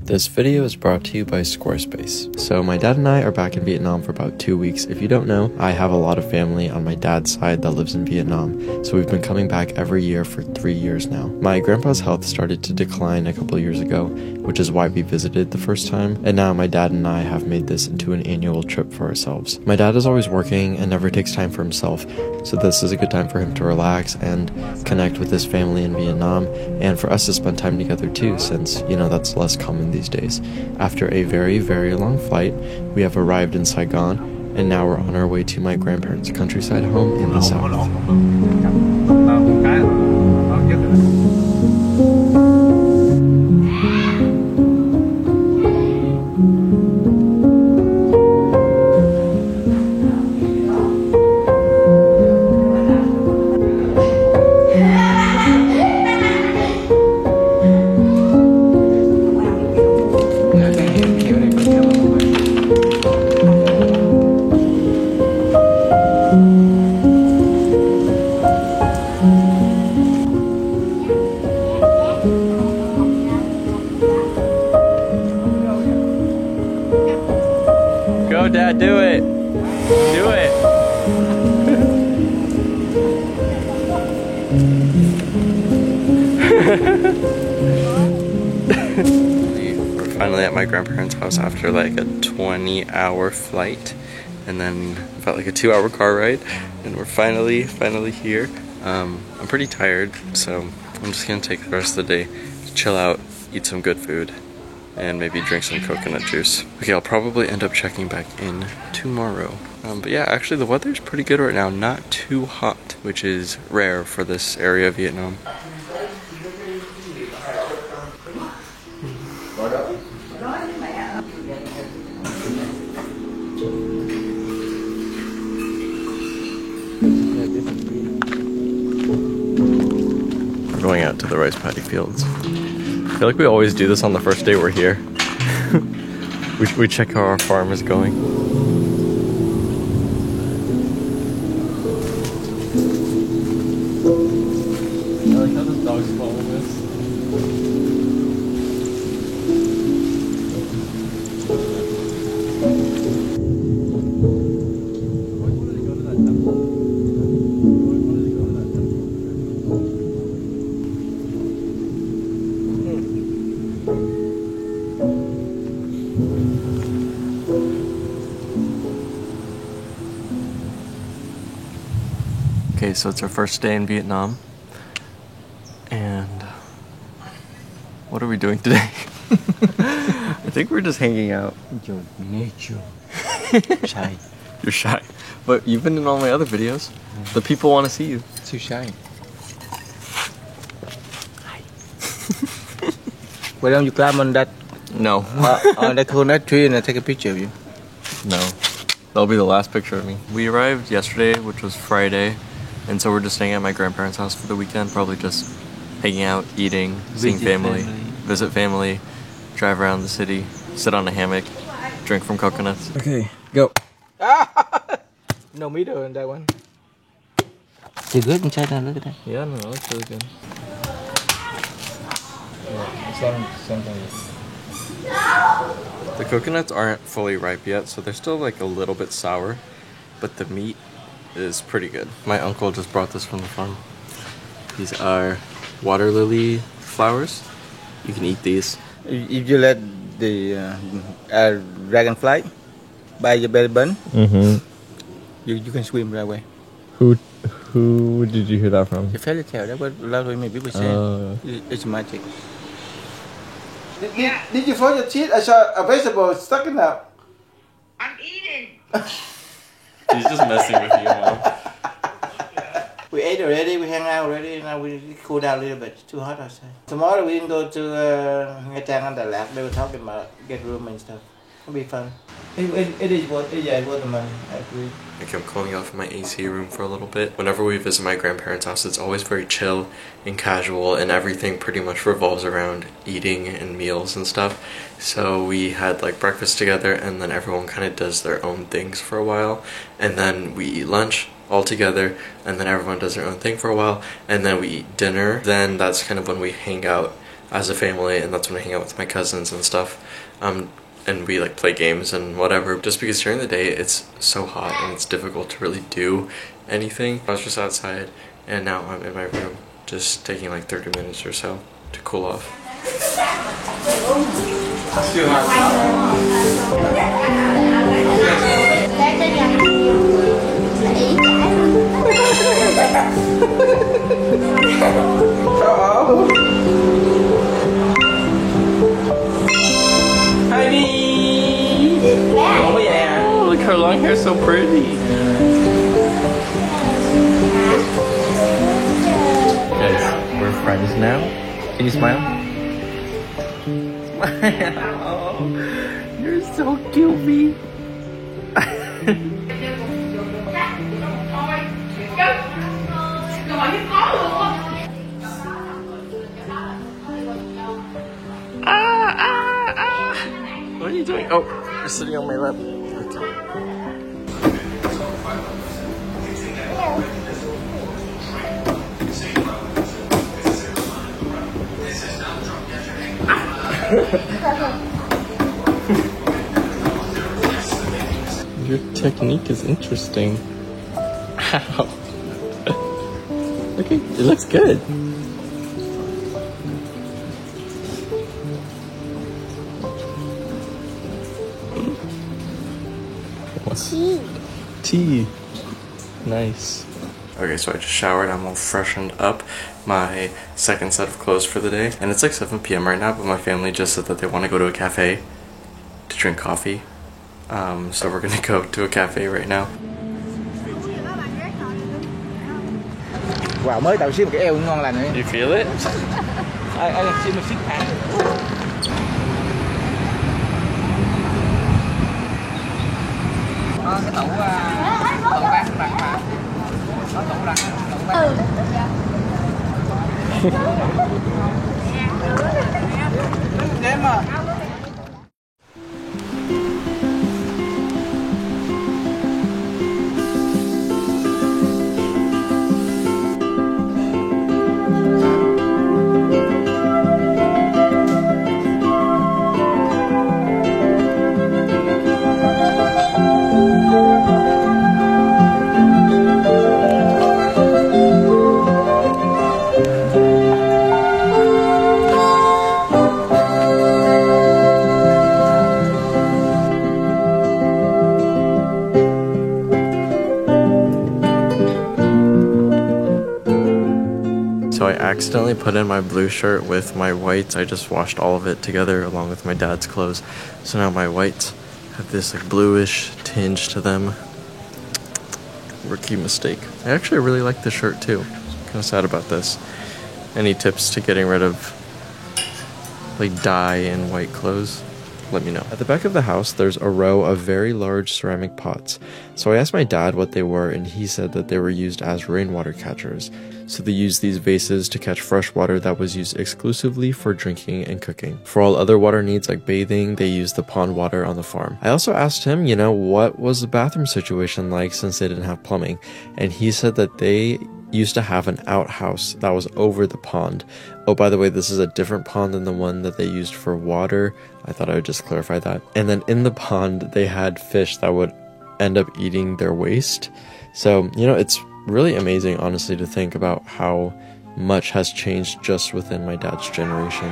This video is brought to you by Squarespace. So my dad and I are back in Vietnam for about 2 weeks. If you don't know, I have a lot of family on my dad's side that lives in Vietnam, so we've been coming back every year for 3 years now. My grandpa's health started to decline a couple years ago, which is why we visited the first time, and now my dad and I have made this into an annual trip for ourselves. My dad is always working and never takes time for himself, so this is a good time for him to relax and connect with his family in Vietnam, and for us to spend time together too, since, you know, that's less common these days. After a very, very long flight, we have arrived in Saigon, and now we're on our way to my grandparents' countryside home in the south. Go, Dad, do it! Do it! We're finally at my grandparents' house after like a 20-hour flight, and then about like a 2-hour car ride, and we're finally here. I'm pretty tired, so I'm just gonna take the rest of the day to chill out, eat some good food, and maybe drink some coconut juice. Okay, I'll probably end up checking back in tomorrow. But yeah, actually the weather's pretty good right now. Not too hot, which is rare for this area of Vietnam. We're going out to the rice paddy fields. I feel like we always do this on the first day we're here. we check how our farm is going. I like how the dogs follow this. Okay, so it's our first day in Vietnam, and what are we doing today? I think we're just hanging out. You're nature. Shy. You're shy, but you've been in all my other videos. The people want to see you. Too shy. Hi. Why don't you climb on that? No. On that coconut tree and I take a picture of you? No. That'll be the last picture of me. We arrived yesterday, which was Friday. And so we're just staying at my grandparents' house for the weekend, probably just hanging out, eating, seeing family, visit family, drive around the city, sit on a hammock, drink from coconuts. Okay, go. No meter in that one. It's good inside now, look at that. Yeah, no, that's really good. The coconuts aren't fully ripe yet, so they're still like a little bit sour, but the meat is pretty good. My uncle just brought this from the farm. These are water lily flowers. You can eat these. If you let the dragonfly by your belly button, you can swim right away. Who did you hear that from? The fairy tale, that's what a lot of people say. It's magic. Did you throw your teeth? I saw a vegetable stuck in there. I'm eating. He's just messing with you, Mom. We ate already, we hang out already, now we cool down a little bit. It's too hot outside. Tomorrow we can go to Nha Trang and Đà Lạt. They were talking about get room and stuff. It'll be fun. It is worth the money, I agree. I kept calling out from my AC room for a little bit. Whenever we visit my grandparents' house, it's always very chill and casual, and everything pretty much revolves around eating and meals and stuff. So we had like breakfast together, and then everyone kind of does their own things for a while, and then we eat lunch all together, and then everyone does their own thing for a while, and then we eat dinner. Then that's kind of when we hang out as a family, and that's when I hang out with my cousins and stuff. And we like play games and whatever, just because during the day it's so hot and it's difficult to really do anything. I was just outside and now I'm in my room just taking like 30 minutes or so to cool off. Oh, look, her long hair is so pretty. Guys, we're friends now. Can you smile? Smile. Oh, you're so cute. What are you doing? Oh, you're sitting on my lap. Your technique is interesting. Ow. Okay, it looks good. Tea. Nice. Okay, so I just showered, I'm all freshened up, my second set of clothes for the day, and it's like 7 p.m. right now, but my family just said that they want to go to a cafe to drink coffee, so we're gonna go to a cafe right now. Wow, mới tao xí một cái eo ngon lành đấy. You feel it? Ai xí một xích hàng. Cái tủ bán mà. Có tủ bán. Đếm à. So I accidentally put in my blue shirt with my whites. I just washed all of it together along with my dad's clothes. So now my whites have this like bluish tinge to them. Rookie mistake. I actually really like the shirt too. Kind of sad about this. Any tips to getting rid of like dye in white clothes? Let me know. At the back of the house, there's a row of very large ceramic pots. So I asked my dad what they were, and he said that they were used as rainwater catchers. So they used these vases to catch fresh water that was used exclusively for drinking and cooking. For all other water needs like bathing, they used the pond water on the farm. I also asked him, what was the bathroom situation like since they didn't have plumbing? And he said that they used to have an outhouse that was over the pond. Oh, by the way, this is a different pond than the one that they used for water. I thought I would just clarify that. And then in the pond, they had fish that would end up eating their waste. So, it's really amazing, honestly, to think about how much has changed just within my dad's generation.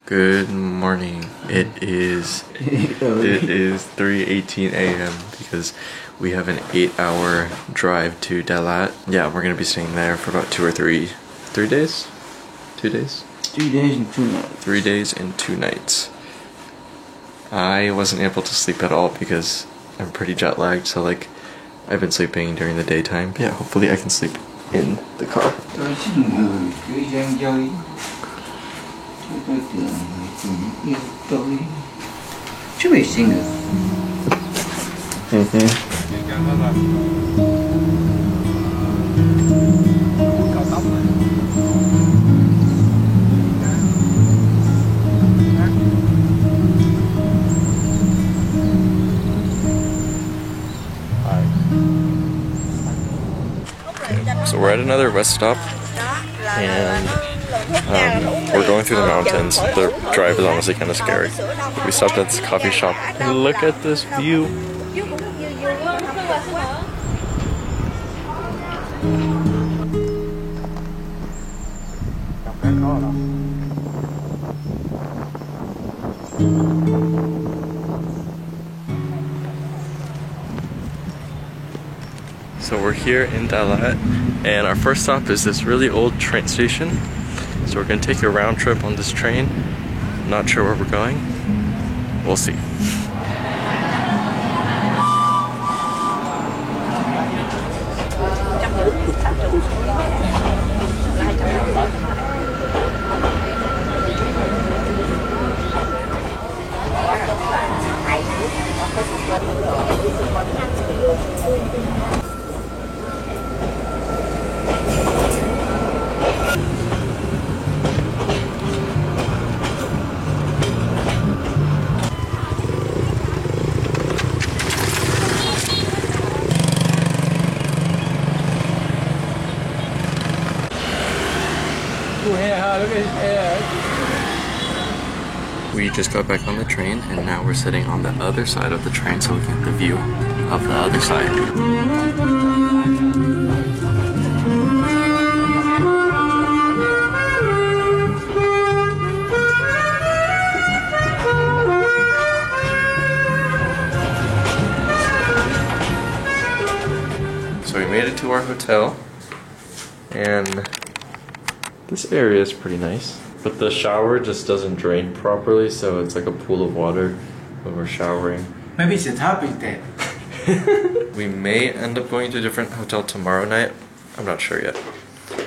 Good morning. It is 3:18 a.m. because we have an 8-hour drive to Dalat. Yeah, we're gonna be staying there for about 2 or 3 days. 2 days? 3 days and 2 nights. 3 days and 2 nights. I wasn't able to sleep at all because I'm pretty jet lagged, so I've been sleeping during the daytime. Yeah, hopefully I can sleep in the car. Chứ mày xinh rồi. we're at another rest stop, and we're going through the mountains. The drive is honestly kind of scary. We stopped at this coffee shop, and look at this view. So we're here in Dalat, and our first stop is this really old train station. So we're gonna take a round trip on this train. Not sure where we're going. We'll see. We just got back on the train, and now we're sitting on the other side of the train so we can get the view of the other side. So we made it to our hotel, and this area is pretty nice. But the shower just doesn't drain properly, so it's like a pool of water when we're showering. Maybe it's a topic then. We may end up going to a different hotel tomorrow night. I'm not sure yet.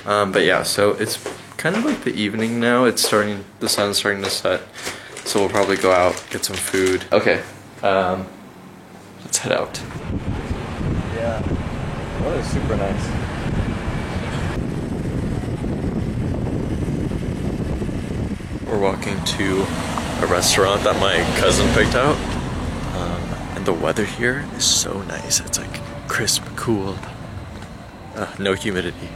But yeah, so it's kind of like the evening now. It's starting, the sun's starting to set. So we'll probably go out, get some food. Okay, let's head out. Yeah, that is super nice. We're walking to a restaurant that my cousin picked out, and the weather here is so nice. It's like crisp, cool, no humidity.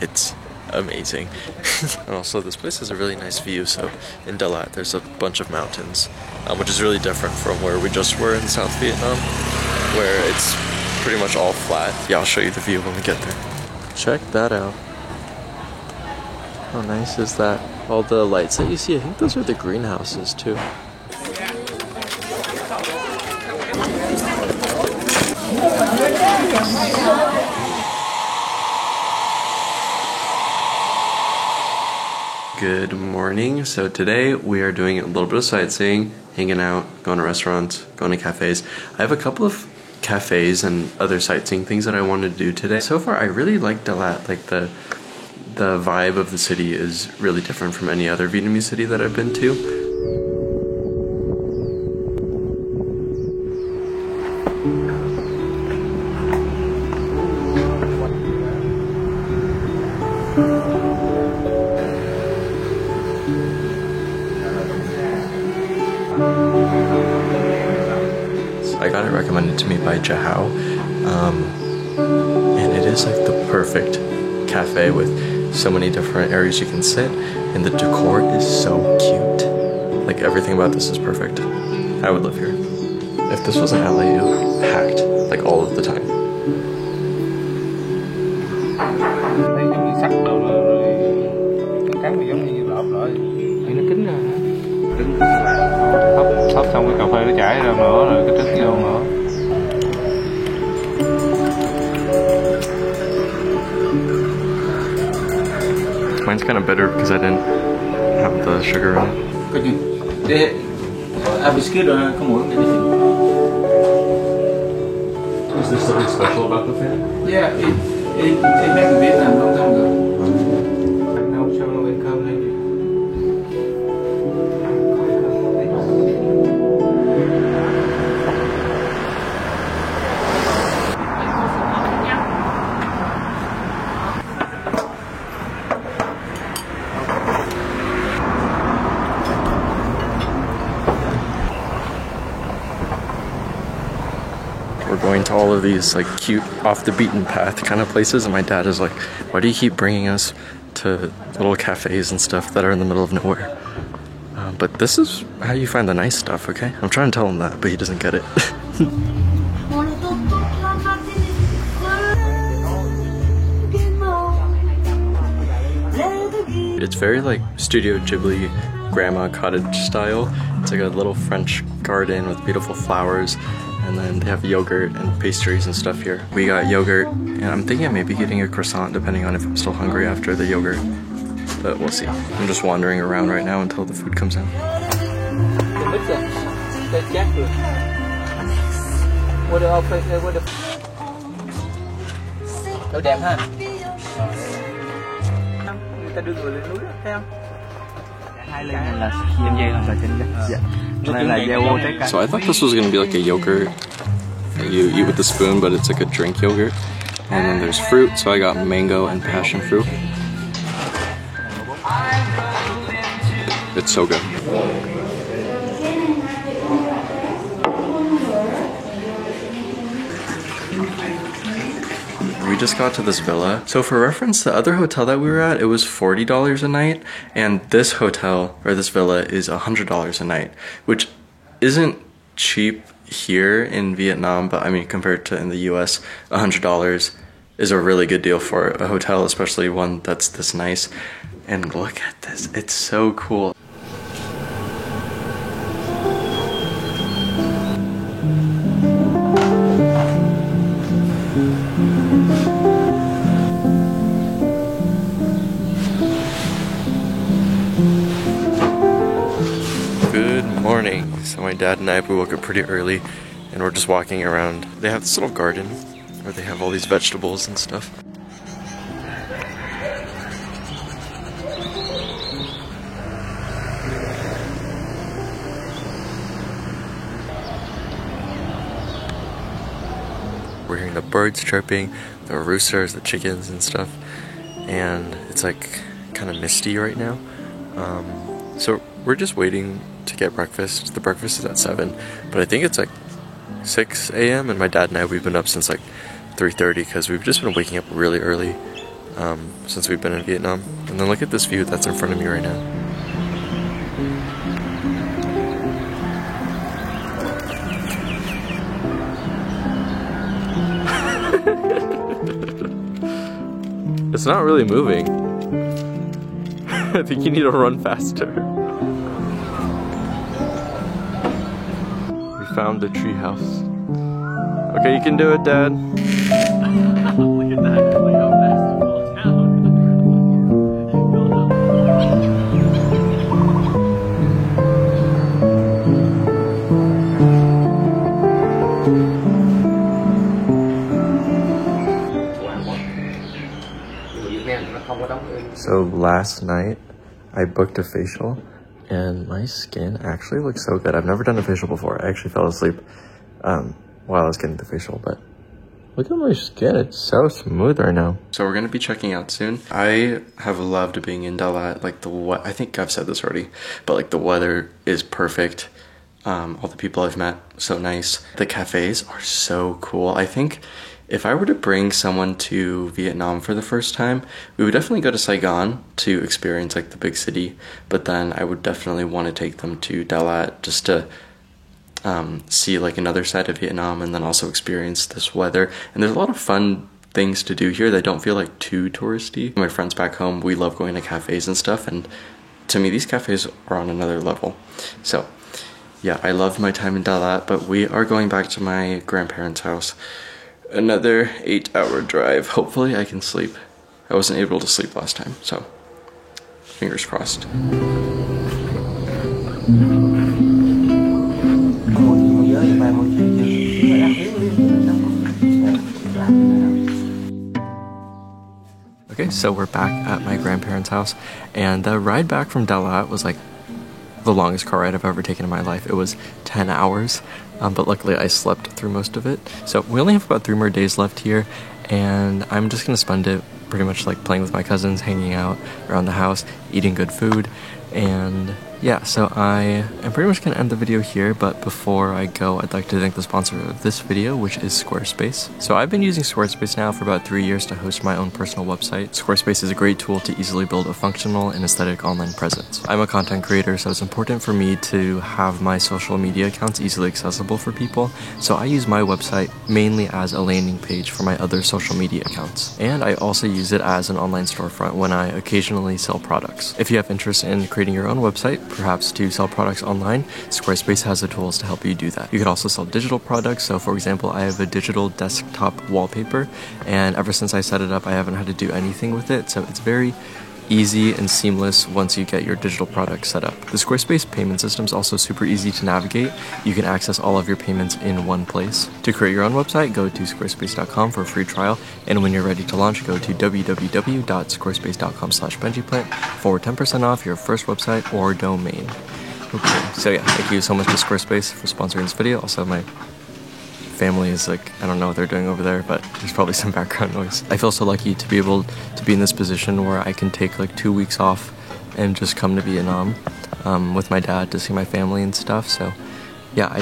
It's amazing. And also this place has a really nice view. So in Dalat there's a bunch of mountains, which is really different from where we just were in South Vietnam, where it's pretty much all flat. Yeah, I'll show you the view when we get there. Check that out. How nice is that? All the lights that you see, I think those are the greenhouses too. Good morning. So today we are doing a little bit of sightseeing, hanging out, going to restaurants, going to cafes. I have a couple of cafes and other sightseeing things that I wanted to do today. So far I really like Dalat. Like the vibe of the city is really different from any other Vietnamese city that I've been to. So I got it recommended to me by Jahao, and it is like the perfect cafe with so many different areas you can sit, and the decor is so cute. Like everything about this is perfect. I would live here. If this was in LA, it would be packed like all of the time. Hấp xong cái cà phê nó chảy ra nữa rồi cái trứng vô nữa. Mine's kind of bitter because I didn't have the sugar in it. Có gì? Để biscuit rồi có muỗng để đi. Is there something special about the fan? Yeah, it made in Vietnam long time ago. Now show no income lately. We're going to all of these like cute off the beaten path kind of places, and my dad is like, why do you keep bringing us to little cafes and stuff that are in the middle of nowhere? But this is how you find the nice stuff, okay? I'm trying to tell him that, but he doesn't get it. It's very like Studio Ghibli grandma cottage style. It's like a little French garden with beautiful flowers, and then they have yogurt and pastries and stuff here. We got yogurt, and I'm thinking of maybe getting a croissant depending on if I'm still hungry after the yogurt, but we'll see. I'm just wandering around right now until the food comes in. đẹp ha. Ta đưa người lên núi đó, thấy không? Hai lần này là dây dây là trên đây. Dạ. Này là dâu trái cây. So I thought this was gonna be like a yogurt that you eat with a spoon, but it's like a drink yogurt. And then there's fruit, so I got mango and passion fruit. It's so good. We just got to this villa. So for reference, the other hotel that we were at, it was $40 a night, and this hotel, or this villa, is $100 a night, which isn't cheap here in Vietnam, but I mean, compared to in the US, $100 is a really good deal for a hotel, especially one that's this nice. And look at this, it's so cool. Good morning. So my dad and I, we woke up pretty early and we're just walking around. They have this little garden where they have all these vegetables and stuff. We're hearing the birds chirping, the roosters, the chickens and stuff. And it's like kind of misty right now. So we're just waiting to get breakfast. The breakfast is at 7, but I think it's like 6 a.m. and my dad and I, we've been up since like 3:30 because we've just been waking up really early since we've been in Vietnam. And then look at this view that's in front of me right now. It's not really moving. I think you need to run faster. We found the tree house. Okay, you can do it, Dad. Look at that, look how fast it falls down. So last night I booked a facial and my skin actually looks so good. I've never done a facial before. I actually fell asleep while I was getting the facial, but look at my skin. It's so smooth right now. So we're gonna be checking out soon. I have loved being in Dalat. Like I think I've said this already, but like the weather is perfect. All the people I've met, so nice. The cafes are so cool. I think if I were to bring someone to Vietnam for the first time, we would definitely go to Saigon to experience like the big city, but then I would definitely want to take them to Dalat just to see like another side of Vietnam and then also experience this weather. And there's a lot of fun things to do here that don't feel like too touristy. My friends back home, we love going to cafes and stuff, and to me these cafes are on another level. So yeah, I loved my time in Dalat, but we are going back to my grandparents' house. Another 8-hour drive. Hopefully I can sleep. I wasn't able to sleep last time, so fingers crossed. Okay, so we're back at my grandparents' house, and the ride back from Dalat was like the longest car ride I've ever taken in my life. It was 10 hours, but luckily I slept through most of it. So we only have about 3 more days left here, and I'm just gonna spend it pretty much like playing with my cousins, hanging out around the house, eating good food, and yeah, so I am pretty much going to end the video here, but before I go, I'd like to thank the sponsor of this video, which is Squarespace. So I've been using Squarespace now for about 3 years to host my own personal website. Squarespace is a great tool to easily build a functional and aesthetic online presence. I'm a content creator, so it's important for me to have my social media accounts easily accessible for people, so I use my website mainly as a landing page for my other social media accounts. And I also use it as an online storefront when I occasionally sell products. If you have interest in creating your own website, perhaps to sell products online, Squarespace has the tools to help you do that. You could also sell digital products, so for example, I have a digital desktop wallpaper, and ever since I set it up, I haven't had to do anything with it, so it's very easy and seamless once you get your digital product set up. The Squarespace payment system is also super easy to navigate. You can access all of your payments in one place. To create your own website, go to squarespace.com for a free trial, and when you're ready to launch, go to www.squarespace.com/benjiplant for 10% off your first website or domain. Okay, so yeah, thank you so much to Squarespace for sponsoring this video. Also, my family is like, I don't know what they're doing over there, but there's probably some background noise. I feel so lucky to be able to be in this position where I can take like 2 weeks off and just come to Vietnam with my dad to see my family and stuff. So yeah,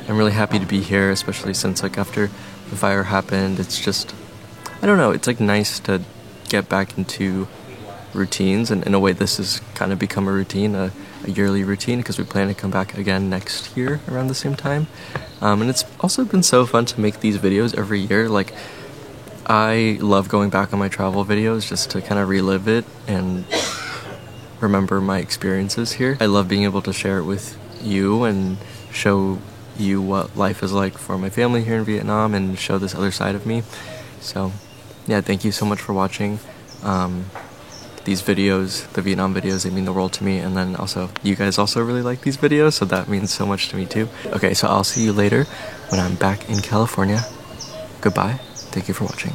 I'm really happy to be here, especially since like after the fire happened, it's just, I don't know, it's like nice to get back into routines, and in a way this has kind of become a routine, a yearly routine, because we plan to come back again next year around the same time. And it's also been so fun to make these videos every year. Like, I love going back on my travel videos just to kind of relive it and remember my experiences here. I love being able to share it with you and show you what life is like for my family here in Vietnam and show this other side of me. So yeah, thank you so much for watching. These videos, the Vietnam videos, they mean the world to me, and then also, you guys also really like these videos, so that means so much to me too. Okay, so I'll see you later when I'm back in California. Goodbye. Thank you for watching.